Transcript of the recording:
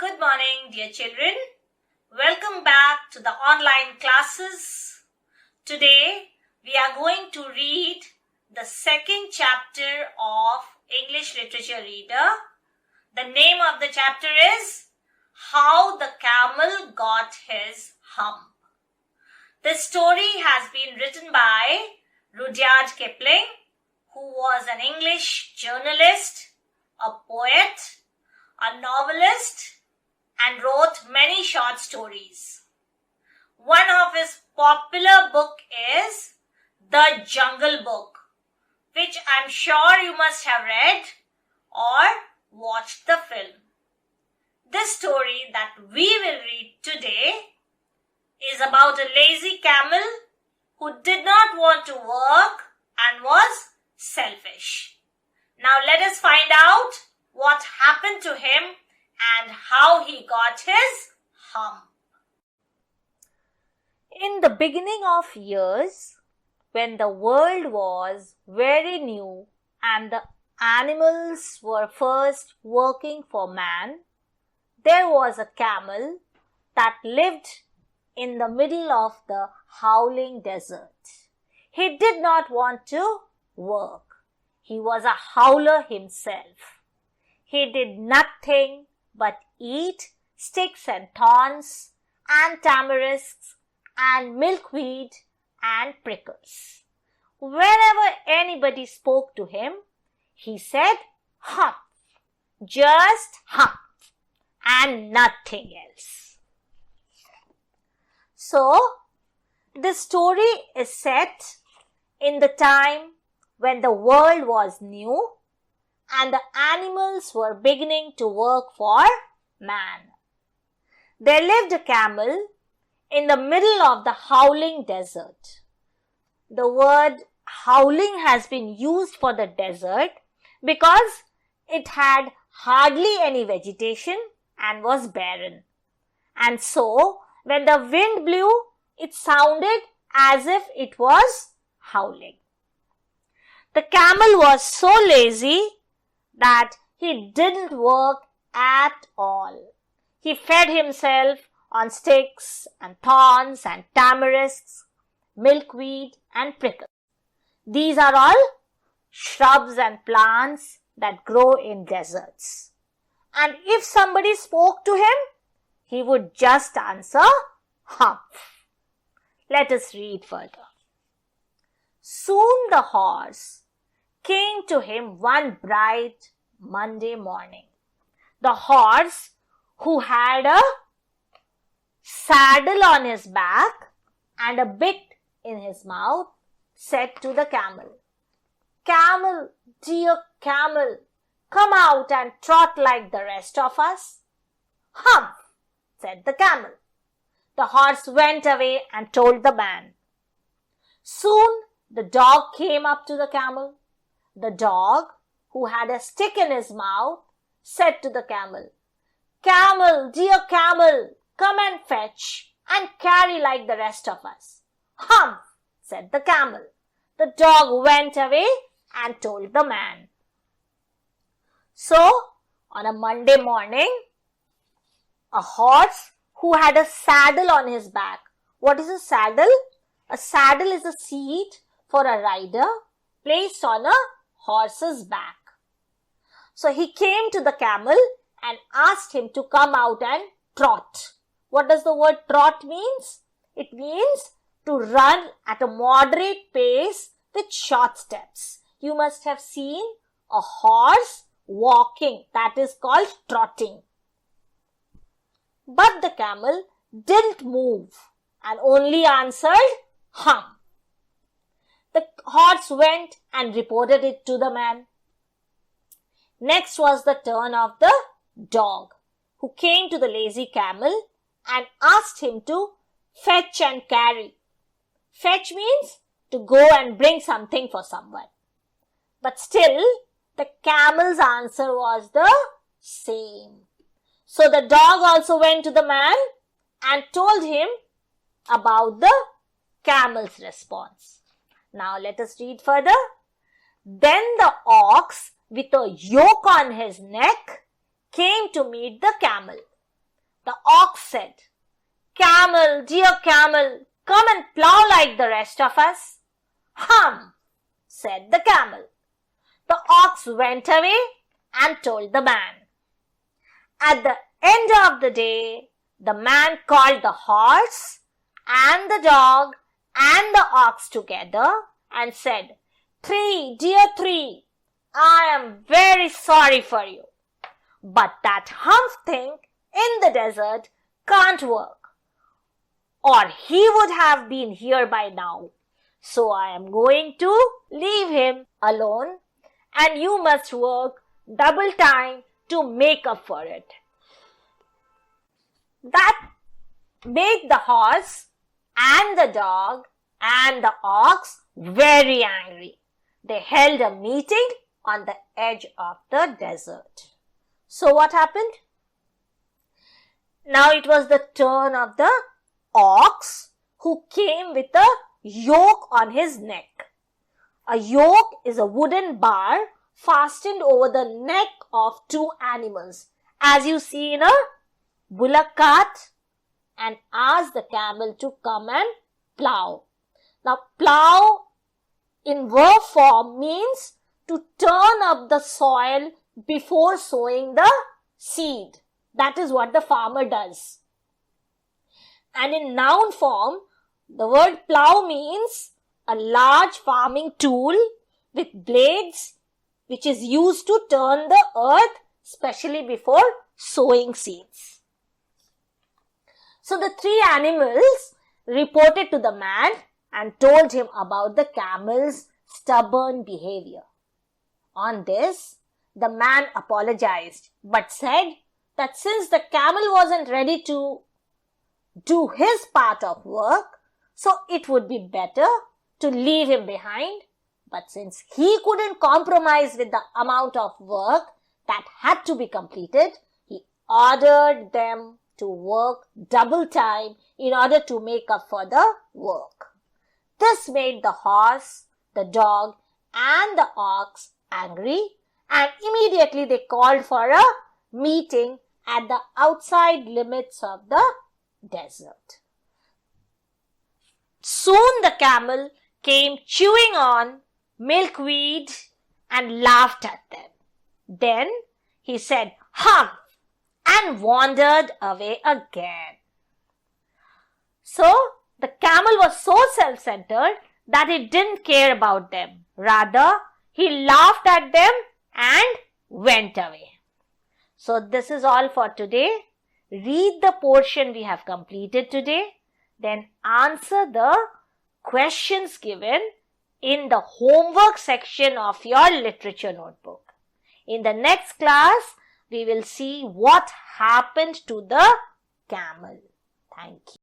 Good morning, dear children. Welcome back to the online classes. Today, we are going to read the second chapter of English Literature Reader. The name of the chapter is How the Camel Got His Hump. This story has been written by Rudyard Kipling, who was an English journalist, a poet, a novelist, and wrote many short stories. One of his popular book is The Jungle Book, which I'm sure you must have read or watched the film. This story that we will read today is about a lazy camel who did not want to work and was selfish. Now let us find out what happened to him and how he got his hump. In the beginning of years, when the world was very new and the animals were first working for man, there was a camel that lived in the middle of the howling desert. He did not want to work. He was a howler himself. He did nothing but eat sticks and thorns and tamarisks and milkweed and prickles. Whenever anybody spoke to him, he said, hump, just hump, and nothing else. So, this story is set in the time when the world was new and the animals were beginning to work for man. There lived a camel in the middle of the howling desert. The word howling has been used for the desert because it had hardly any vegetation and was barren. And so, when the wind blew, it sounded as if it was howling. The camel was so lazy that he didn't work at all. He fed himself on sticks and thorns and tamarisks, milkweed and prickles. These are all shrubs and plants that grow in deserts. And if somebody spoke to him, he would just answer, hump. Let us read further. Soon the horse came to him one bright Monday morning. The horse, who had a saddle on his back and a bit in his mouth, said to the camel, Camel, dear camel, come out and trot like the rest of us. Hump, said the camel. The horse went away and told the man. Soon the dog came up to the camel. The dog, who had a stick in his mouth, said to the camel, Camel, dear camel, come and fetch and carry like the rest of us. Hump, said the camel. The dog went away and told the man. So, on a Monday morning, a horse who had a saddle on his back. What is a saddle? A saddle is a seat for a rider placed on a horse's back. So he came to the camel and asked him to come out and trot. What does the word trot means? It means to run at a moderate pace with short steps. You must have seen a horse walking. That is called trotting. But the camel didn't move and only answered, hump. The horse went and reported it to the man. Next was the turn of the dog, who came to the lazy camel and asked him to fetch and carry. Fetch means to go and bring something for someone. But still, the camel's answer was the same. So the dog also went to the man and told him about the camel's response. Now let us read further. Then the ox with a yoke on his neck came to meet the camel. The ox said, "Camel, dear camel, come and plow like the rest of us." "Hump," said the camel. The ox went away and told the man. At the end of the day, the man called the horse and the dog and the ox together and said, "Three, dear three, I am very sorry for you. But that hump thing in the desert can't work, or he would have been here by now. So I am going to leave him alone, and you must work double time to make up for it." That made the horse and the dog and the ox very angry. They held a meeting on the edge of the desert. So what happened? Now it was the turn of the ox, who came with a yoke on his neck. A yoke is a wooden bar fastened over the neck of two animals, as you see in a bullock cart, and asked the camel to come and plow. Now, plow in verb form means to turn up the soil before sowing the seed. That is what the farmer does. And in noun form, the word plow means a large farming tool with blades which is used to turn the earth, especially before sowing seeds. So the three animals reported to the man and told him about the camel's stubborn behavior. On this, the man apologized but said that since the camel wasn't ready to do his part of work, so it would be better to leave him behind. But since he couldn't compromise with the amount of work that had to be completed, he ordered them to work double time in order to make up for the work. This made the horse, the dog, and the ox angry, and immediately they called for a meeting at the outside limits of the desert. Soon the camel came chewing on milkweed and laughed at them. Then he said, "Hump," and wandered away again. So the camel was so self-centered that he didn't care about them. Rather, he laughed at them and went away. So this is all for today. Read the portion we have completed today. Then answer the questions given in the homework section of your literature notebook. In the next class, we will see what happened to the camel. Thank you.